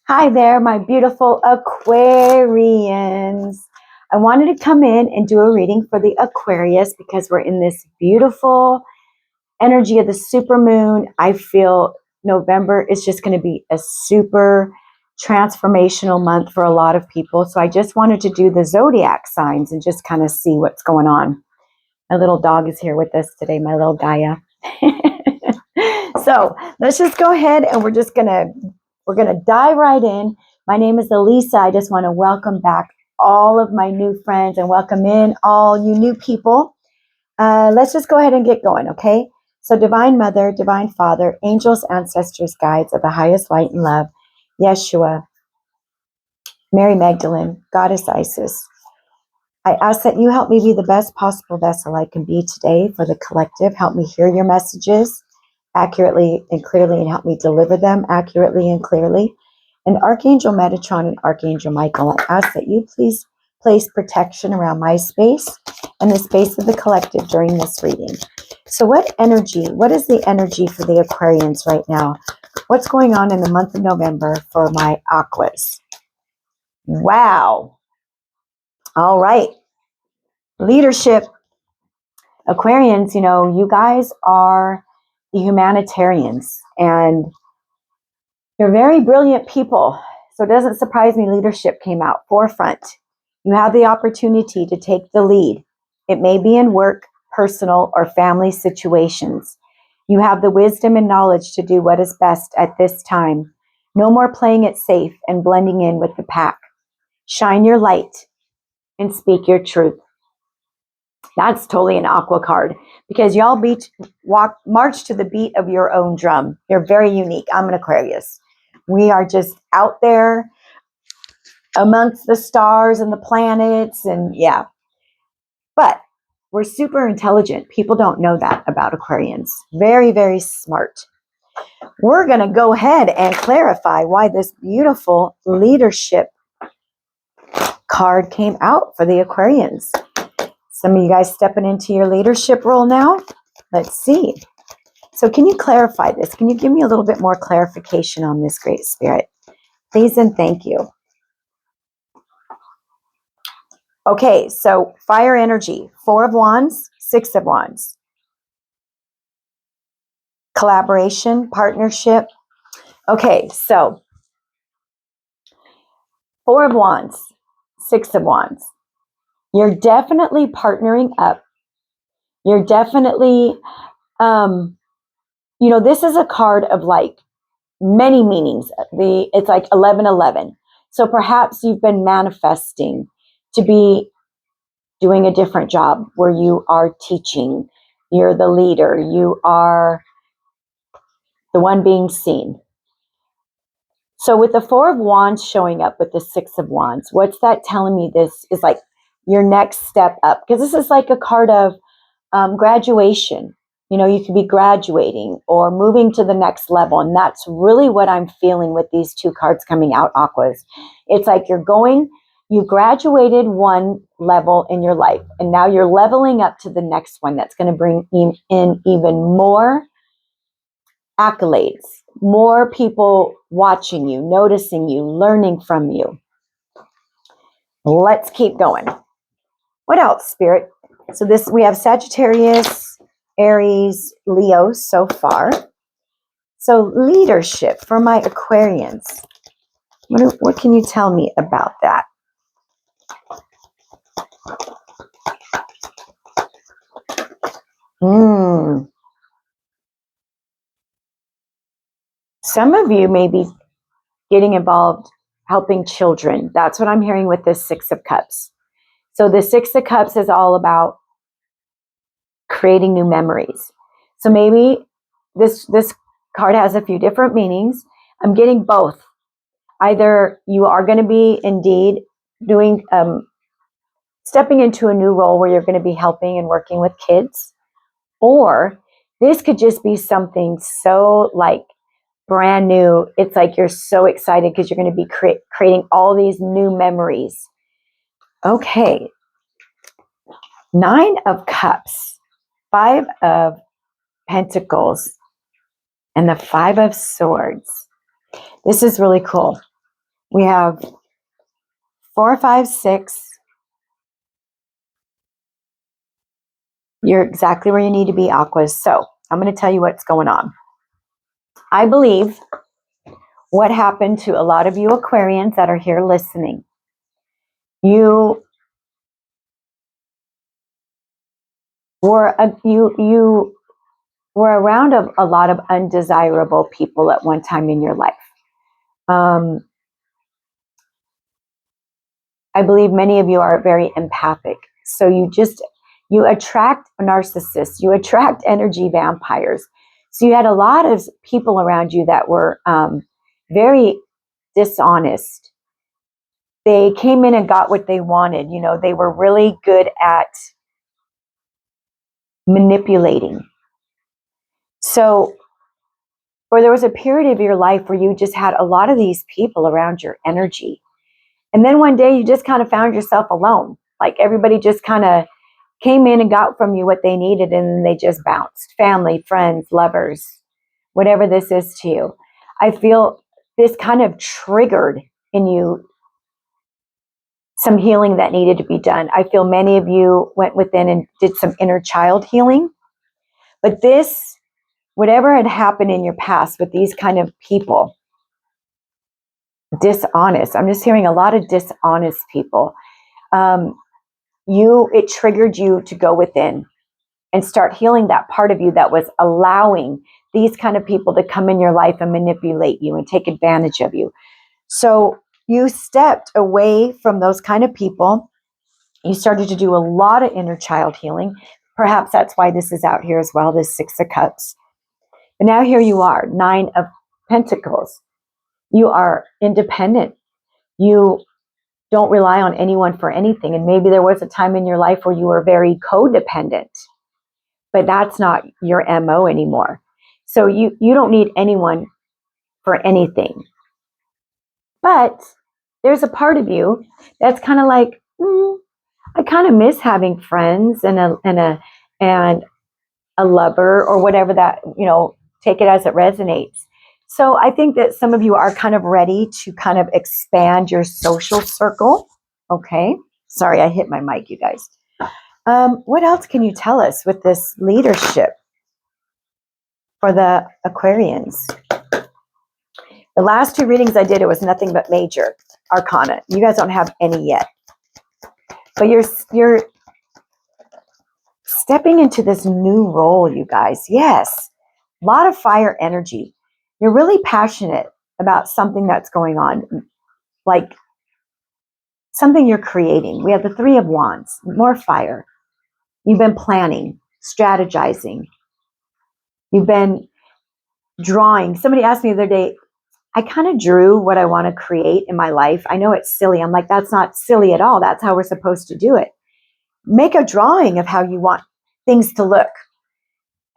Hi there, my beautiful Aquarians. I wanted to come in and do a reading for the Aquarius because we're in this beautiful energy of the supermoon. I feel November is just going to be a super transformational month for a lot of people. So I just wanted to do the zodiac signs and just kind of see what's going on. My little dog is here with us today, my little Gaia. So let's just go ahead and we're going to dive right in. My name is Elisa. I just want to welcome back all of my new friends and welcome in all you new people. Let's just go ahead and get going, okay? So Divine Mother, Divine Father, angels, ancestors, guides of the highest light and love, Yeshua, Mary Magdalene, Goddess Isis, I ask that you help me be the best possible vessel I can be today for the collective. Help me hear your messages accurately and clearly and help me deliver them accurately and clearly. And Archangel Metatron and Archangel Michael, I ask that you please place protection around my space and the space of the collective during this reading. So what is the energy for the Aquarians right now? What's going on in the month of November for my Aquas? Wow. All right. Leadership. Aquarians, you guys are the humanitarians and you're very brilliant people. So it doesn't surprise me leadership came out forefront. You have the opportunity to take the lead. It may be in work, personal, or family situations. You have the wisdom and knowledge to do what is best at this time. No more playing it safe and blending in with the pack. Shine your light and speak your truth. That's totally an Aqua card because y'all march to the beat of your own drum. You're very unique. I'm an Aquarius. We are just out there amongst the stars and the planets and yeah. But we're super intelligent. People don't know that about Aquarians. Very, very smart. We're going to go ahead and clarify why this beautiful leadership card came out for the Aquarians. Some of you guys stepping into your leadership role now. Let's see. So can you clarify this? Can you give me a little bit more clarification on this, Great Spirit? Please and thank you. Okay, so fire energy, 4 of Wands, 6 of Wands. Collaboration, partnership. Okay, so 4 of Wands, 6 of Wands. You're definitely partnering up. You're definitely, this is a card of like many meanings. It's like 1111. So perhaps you've been manifesting to be doing a different job where you are teaching, you're the leader, you are the one being seen. So with the 4 of Wands showing up with the 6 of Wands, what's that telling me? This is like your next step up, because this is like a card of graduation. You could be graduating or moving to the next level. And that's really what I'm feeling with these 2 cards coming out, Aquas. It's like you graduated one level in your life, and now you're leveling up to the next one that's going to bring in even more accolades, more people watching you, noticing you, learning from you. Let's keep going. What else, Spirit? So we have Sagittarius, Aries, Leo so far. So leadership for my Aquarians. What can you tell me about that? Some of you may be getting involved helping children. That's what I'm hearing with this 6 of Cups. So the 6 of Cups is all about creating new memories. So maybe this card has a few different meanings. I'm getting both. Either you are going to be indeed doing, stepping into a new role where you're going to be helping and working with kids, or this could just be something so like brand new. It's like you're so excited because you're going to be creating all these new memories. Okay. 9 of Cups, 5 of Pentacles, and the 5 of Swords. This is really cool. We have 4, 5, 6. You're exactly where you need to be, Aquas. So I'm going to tell you what's going on. I believe what happened to a lot of you Aquarians that are here listening. You were you were around a lot of undesirable people at one time in your life. I believe many of you are very empathic. So you attract narcissists, you attract energy vampires. So you had a lot of people around you that were very dishonest. They came in and got what they wanted. You know, they were really good at manipulating. So, or there was a period of your life where you just had a lot of these people around your energy. And then one day you just kind of found yourself alone. Like everybody just kind of came in and got from you what they needed, and then they just bounced. Family, friends, lovers, whatever this is to you. I feel this kind of triggered in you some healing that needed to be done. I feel many of you went within and did some inner child healing. But this, whatever had happened in your past with these kind of people, dishonest. I'm just hearing a lot of dishonest people. It triggered you to go within and start healing that part of you that was allowing these kind of people to come in your life and manipulate you and take advantage of you. So you stepped away from those kind of people. You started to do a lot of inner child healing. Perhaps that's why this is out here as well, this 6 of Cups. But now here you are, 9 of Pentacles. You are independent. You don't rely on anyone for anything. And maybe there was a time in your life where you were very codependent, but that's not your MO anymore. So you don't need anyone for anything. But there's a part of you that's kind of like, I kind of miss having friends and a lover or whatever that, take it as it resonates. So I think that some of you are kind of ready to kind of expand your social circle. Okay. Sorry, I hit my mic, you guys. What else can you tell us with this leadership for the Aquarians? The last 2 readings I did, it was nothing but major arcana. You guys don't have any yet. But you're stepping into this new role, you guys. Yes. A lot of fire energy. You're really passionate about something that's going on, like something you're creating. We have the 3 of Wands, more fire. You've been planning, strategizing. You've been drawing. Somebody asked me the other day, I kind of drew what I want to create in my life. I know it's silly. I'm like, that's not silly at all. That's how we're supposed to do it. Make a drawing of how you want things to look.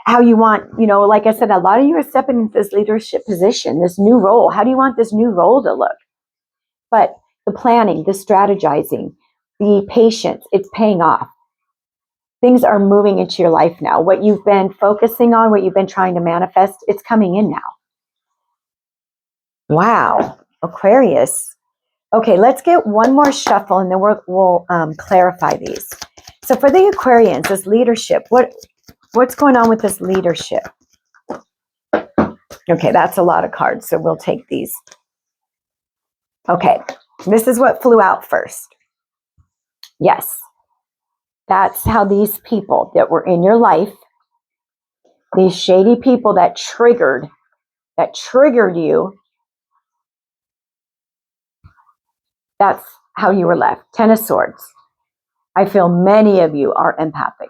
How you want, like I said, a lot of you are stepping into this leadership position, this new role. How do you want this new role to look? But the planning, the strategizing, the patience, it's paying off. Things are moving into your life now. What you've been focusing on, what you've been trying to manifest, it's coming in now. Wow, Aquarius. Okay, let's get one more shuffle and then we'll clarify these. So for the Aquarians, this leadership, what's going on with this leadership? Okay, that's a lot of cards, so we'll take these. Okay, this is what flew out first. Yes, that's how these people that were in your life, these shady people that triggered you, that's how you were left. 10 of Swords. I feel many of you are empathic.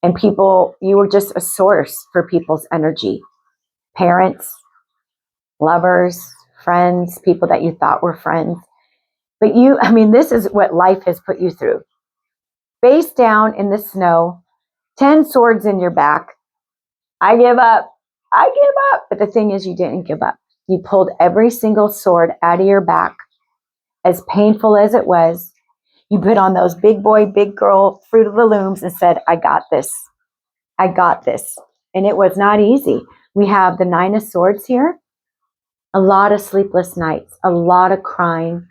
And people, you were just a source for people's energy. Parents, lovers, friends, people that you thought were friends. But this is what life has put you through. Face down in the snow, 10 swords in your back. I give up. I give up. But the thing is, you didn't give up. You pulled every single sword out of your back, as painful as it was. You put on those big boy, big girl Fruit of the Looms and said, I got this. I got this. And it was not easy. We have the 9 of Swords here. a lot of sleepless nights, a lot of crying,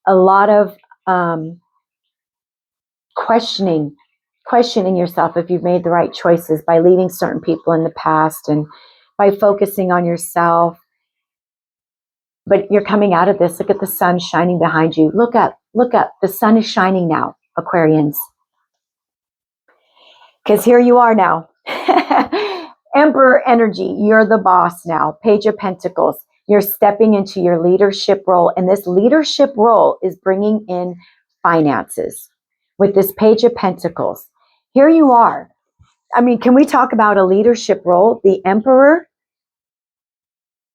a lot of questioning yourself if you've made the right choices by leaving certain people in the past and by focusing on yourself. But you're coming out of this. Look at the sun shining behind you. Look up. The sun is shining now, Aquarians. Because here you are now. Emperor energy. You're the boss now. Page of Pentacles. You're stepping into your leadership role. And this leadership role is bringing in finances. With this Page of Pentacles. Here you are. I mean, can we talk about a leadership role? The Emperor.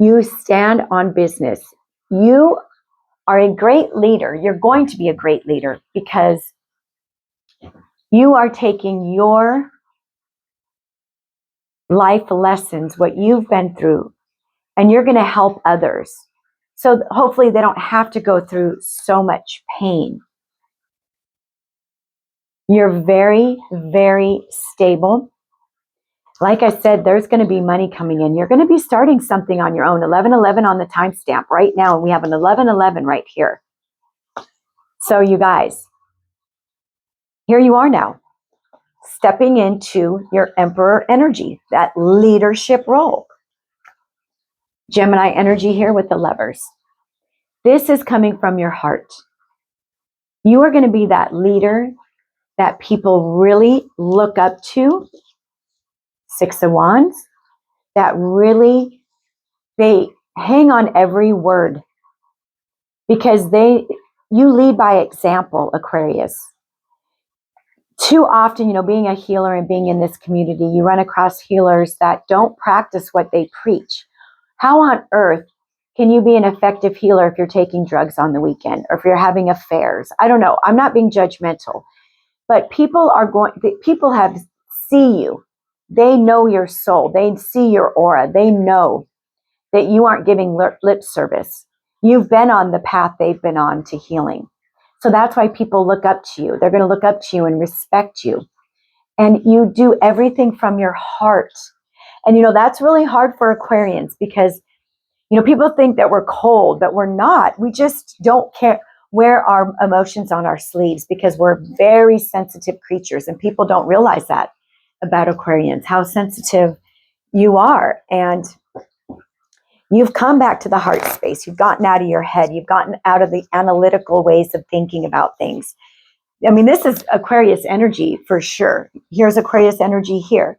You stand on business. You are a great leader. You're going to be a great leader because you are taking your life lessons, what you've been through, and you're going to help others. So hopefully they don't have to go through so much pain. You're very, very stable. Like I said, there's going to be money coming in. You're going to be starting something on your own. 1111 on the timestamp right now. And we have an 1111 right here. So you guys, here you are now, stepping into your Emperor energy, that leadership role. Gemini energy here with the Lovers. This is coming from your heart. You are going to be that leader that people really look up to. Six of Wands. That really, they hang on every word because you lead by example, Aquarius. Too often, being a healer and being in this community, you run across healers that don't practice what they preach. How on earth can you be an effective healer if you're taking drugs on the weekend or if you're having affairs? I don't know. I'm not being judgmental, but people see you. They know your soul. They see your aura. They know that you aren't giving lip service. You've been on the path they've been on to healing. So that's why people look up to you. They're going to look up to you and respect you. And you do everything from your heart. And, that's really hard for Aquarians because, people think that we're cold, but we're not. We just don't care, wear our emotions on our sleeves because we're very sensitive creatures. And people don't realize that about Aquarians, how sensitive you are. And you've come back to the heart space. You've gotten out of your head. You've gotten out of the analytical ways of thinking about things. I mean, this is Aquarius energy for sure. Here's Aquarius energy here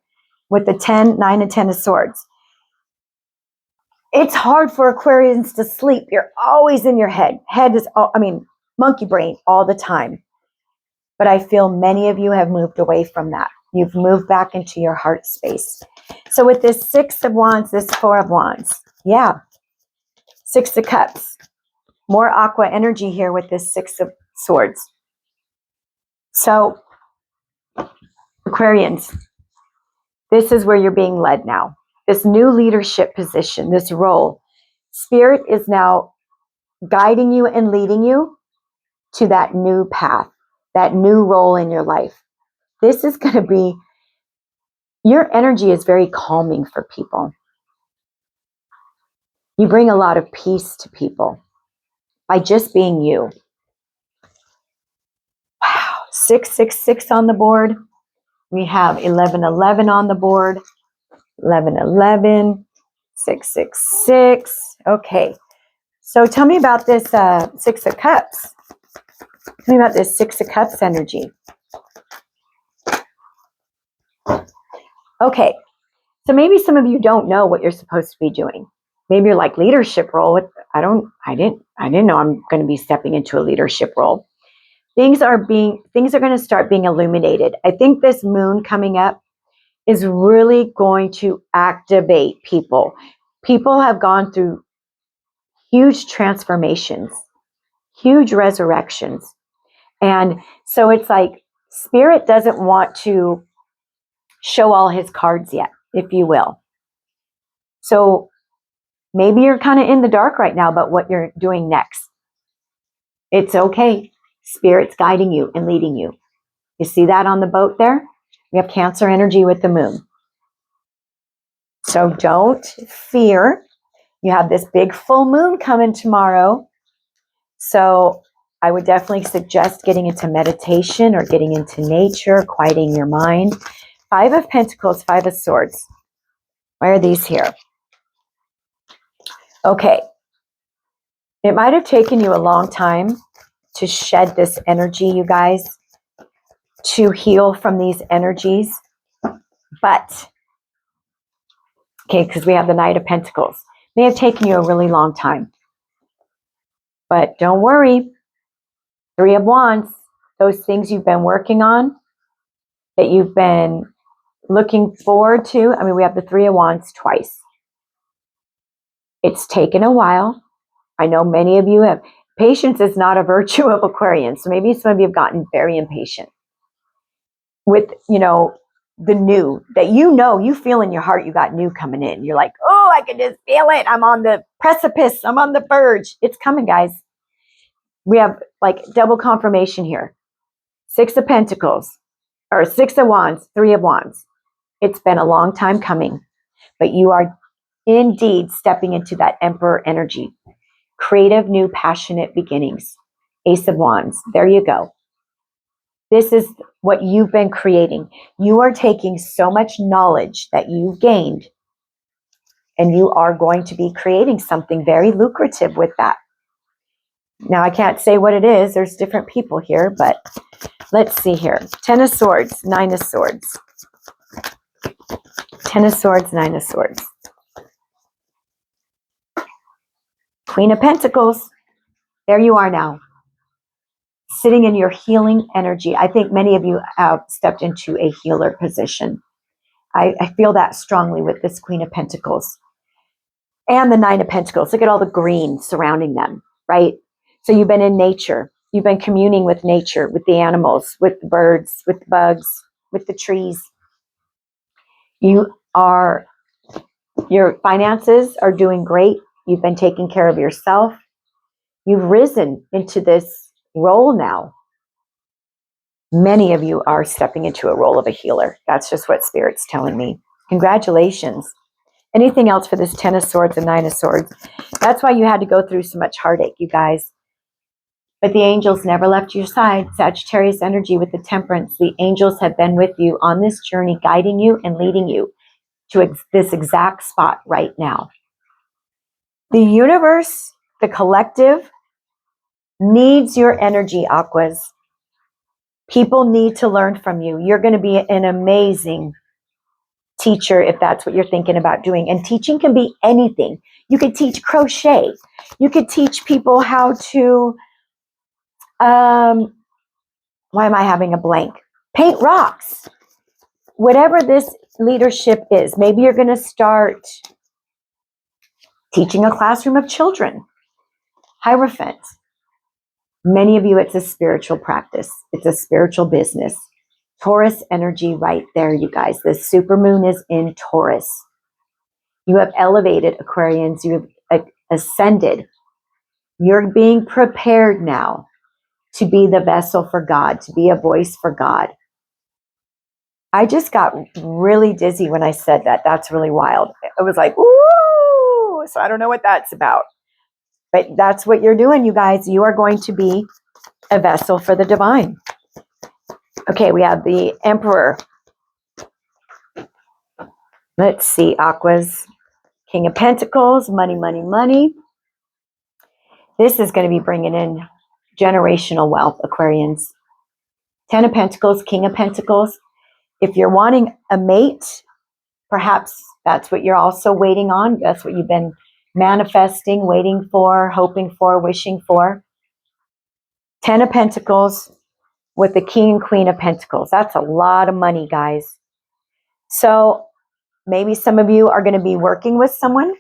with the 9 and 10 of swords. It's hard for Aquarians to sleep. You're always in your head. Head is, monkey brain all the time. But I feel many of you have moved away from that. You've moved back into your heart space. So with this 6 of Wands, this 4 of Wands, yeah, 6 of Cups, more aqua energy here with this 6 of Swords. So Aquarians, this is where you're being led now. This new leadership position, this role, Spirit is now guiding you and leading you to that new path, that new role in your life. This is going to be, your energy is very calming for people. You bring a lot of peace to people by just being you. Wow, 666 on the board. We have 1111 on the board. 1111, 666. Okay, so tell me about this 6 of Cups. Tell me about this 6 of Cups energy. Okay, so maybe some of you don't know what you're supposed to be doing. Maybe you're like leadership role. I didn't know I'm going to be stepping into a leadership role. Things are going to start being illuminated. I think this moon coming up is really going to activate people. People have gone through huge transformations, huge resurrections. And so it's like Spirit doesn't want to show all his cards yet, if you will. So maybe you're kind of in the dark right now about what you're doing next. It's okay. Spirit's guiding you and leading you. You see that on the boat there? We have Cancer energy with the moon. So don't fear. You have this big full moon coming tomorrow. So I would definitely suggest getting into meditation or getting into nature, quieting your mind. 5 of Pentacles, 5 of Swords. Why are these here? Okay. It might have taken you a long time to shed this energy, you guys, to heal from these energies. But, okay, because we have the Knight of Pentacles. May have taken you a really long time. But don't worry. 3 of Wands, those things you've been working on, that you've been looking forward to. I mean, we have the 3 of Wands twice. It's taken a while. I know many of you have. Patience is not a virtue of Aquarians. So maybe some of you have gotten very impatient with, the new that you feel in your heart. You got new coming in. You're like, oh, I can just feel it. I'm on the precipice. I'm on the verge. It's coming, guys. We have like double confirmation here. 6 of Pentacles, or 6 of Wands, 3 of Wands. It's been a long time coming, but you are indeed stepping into that Emperor energy. Creative, new, passionate beginnings. Ace of Wands. There you go. This is what you've been creating. You are taking so much knowledge that you've gained, and you are going to be creating something very lucrative with that. Now, I can't say what it is. There's different people here, but let's see here. 10 of Swords, 9 of Swords. 10 of Swords, 9 of Swords. Queen of Pentacles. There you are now. Sitting in your healing energy. I think many of you have stepped into a healer position. I feel that strongly with this Queen of Pentacles. And the 9 of Pentacles. Look at all the green surrounding them, right? So you've been in nature. You've been communing with nature, with the animals, with the birds, with the bugs, with the trees. Your finances are doing great. You've been taking care of yourself. You've risen into this role now. Many of you are stepping into a role of a healer. That's just what Spirit's telling me. Congratulations. Anything else for this 10 of Swords and 9 of Swords? That's why you had to go through so much heartache, you guys. But the angels never left your side. Sagittarius energy with the Temperance. The angels have been with you on this journey, guiding you and leading you to this exact spot right now. The universe, the collective, needs your energy, Aquas. People need to learn from you. You're going to be an amazing teacher if that's what you're thinking about doing. And teaching can be anything. You could teach crochet. You could teach people how to, why am I having a blank? Paint rocks. Whatever this leadership is, maybe you're going to start teaching a classroom of children. Hierophant. Many of you, it's a spiritual practice. It's a spiritual business. Taurus energy right there, you guys. The supermoon is in Taurus. You have elevated, Aquarians. You have ascended. You're being prepared now to be the vessel for God, to be a voice for God. I just got really dizzy when I said that. That's really wild. It was like, ooh! So I don't know what that's about. But that's what you're doing, you guys. You are going to be a vessel for the divine. Okay, we have the Emperor. Let's see, Aquas. King of Pentacles, money, money, money. This is going to be bringing in generational wealth, Aquarians. 10 of Pentacles, King of Pentacles. If you're wanting a mate, perhaps that's what you're also waiting on. That's what you've been manifesting, waiting for, hoping for, wishing for. 10 of Pentacles with the King and Queen of Pentacles. That's a lot of money, guys. So maybe some of you are going to be working with someone.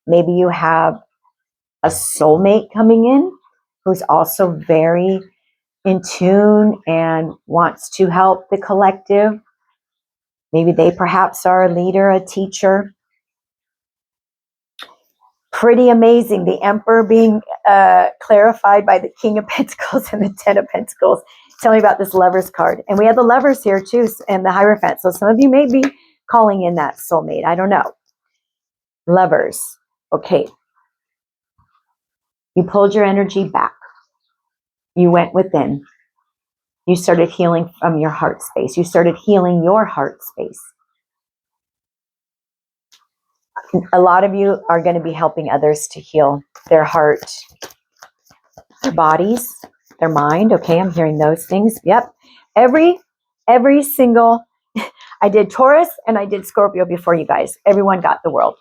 Maybe you have a soulmate coming in who's also very in tune and wants to help the collective. Maybe they perhaps are a leader, a teacher. Pretty amazing. The Emperor being clarified by the King of Pentacles and the 10 of Pentacles. Tell me about this Lovers card. And we have the Lovers here too, and the Hierophant. So some of you may be calling in that soulmate. I don't know. Lovers. Okay. You pulled your energy back. You went within. You started healing from your heart space. You started healing your heart space. A lot of you are going to be helping others to heal their heart, their bodies, their mind. Okay, I'm hearing those things. Yep. Every single, I did Taurus and I did Scorpio before you guys. Everyone got the world.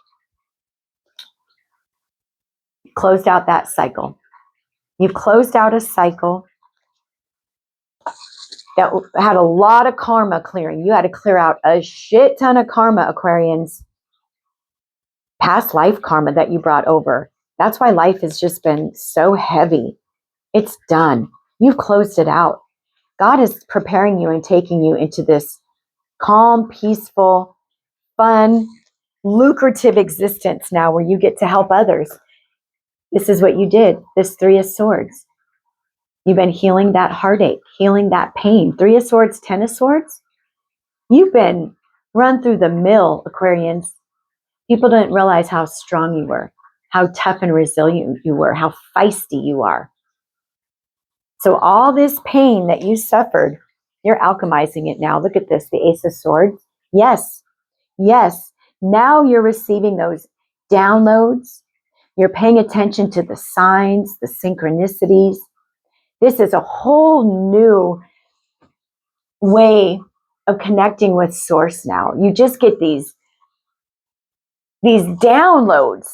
Closed out that cycle. You've closed out a cycle that had a lot of karma clearing. You had to clear out a shit ton of karma, Aquarians. Past life karma that you brought over. That's why life has just been so heavy. It's done. You've closed it out. God is preparing you and taking you into this calm, peaceful, fun, lucrative existence now where you get to help others. This is what you did. This Three of Swords. You've been healing that heartache, healing that pain. Three of Swords, Ten of Swords. You've been run through the mill, Aquarians. People didn't realize how strong you were, how tough and resilient you were, how feisty you are. So all this pain that you suffered, you're alchemizing it now. Look at this, the Ace of Swords. Yes, yes. Now you're receiving those downloads. You're paying attention to the signs, the synchronicities. This is a whole new way of connecting with Source now. You just get these downloads.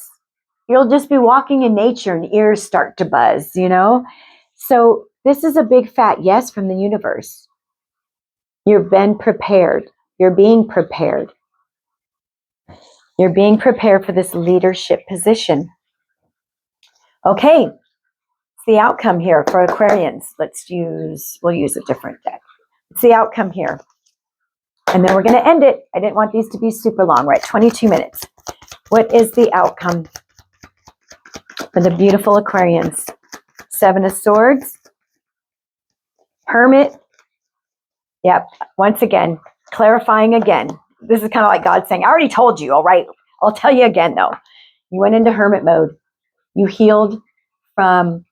You'll just be walking in nature and ears start to buzz, you know? So this is a big fat yes from the universe. You've been prepared. You're being prepared. You're being prepared for this leadership position. Okay, it's the outcome here for Aquarians. We'll use a different deck. It's the outcome here. And then we're going to end it. I didn't want these to be super long. We're at 22 minutes. What is the outcome for the beautiful Aquarians? Seven of Swords. Hermit. Yep. Once again, clarifying again. This is kind of like God saying, I already told you, all right? I'll tell you again, though. You went into hermit mode. You healed from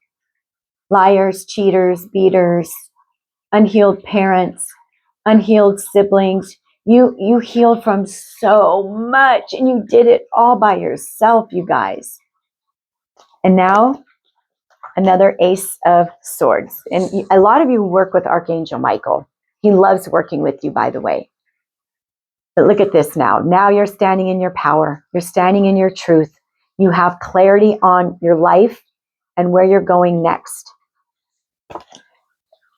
liars, cheaters, beaters, unhealed parents, unhealed siblings. You healed from so much, and you did it all by yourself, you guys. And now, another Ace of Swords. And a lot of you work with Archangel Michael. He loves working with you, by the way. But look at this now. Now you're standing in your power. You're standing in your truth. You have clarity on your life and where you're going next.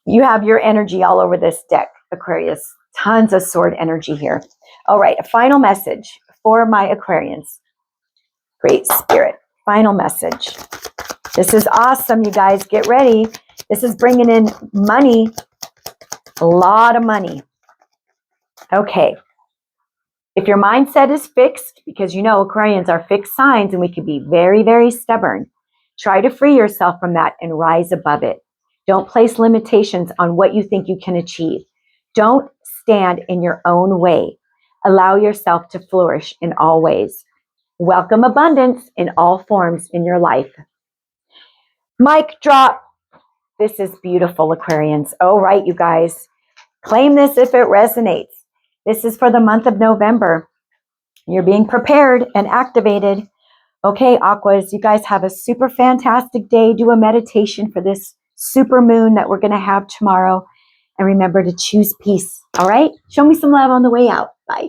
You have your energy all over this deck, Aquarius. Tons of sword energy here. All right, a final message for my Aquarians. Great Spirit, final message. This is awesome, you guys. Get ready. This is bringing in money, a lot of money. Okay. If your mindset is fixed, because you know Aquarians are fixed signs and we can be very, very stubborn, try to free yourself from that and rise above it. Don't place limitations on what you think you can achieve. Don't stand in your own way. Allow yourself to flourish in all ways. Welcome abundance in all forms in your life. Mic drop. This is beautiful, Aquarians. All right, you guys. Claim this if it resonates. This is for the month of November. You're being prepared and activated. Okay, Aquas, you guys have a super fantastic day. Do a meditation for this super moon that we're going to have tomorrow. And remember to choose peace. All right? Show me some love on the way out. Bye.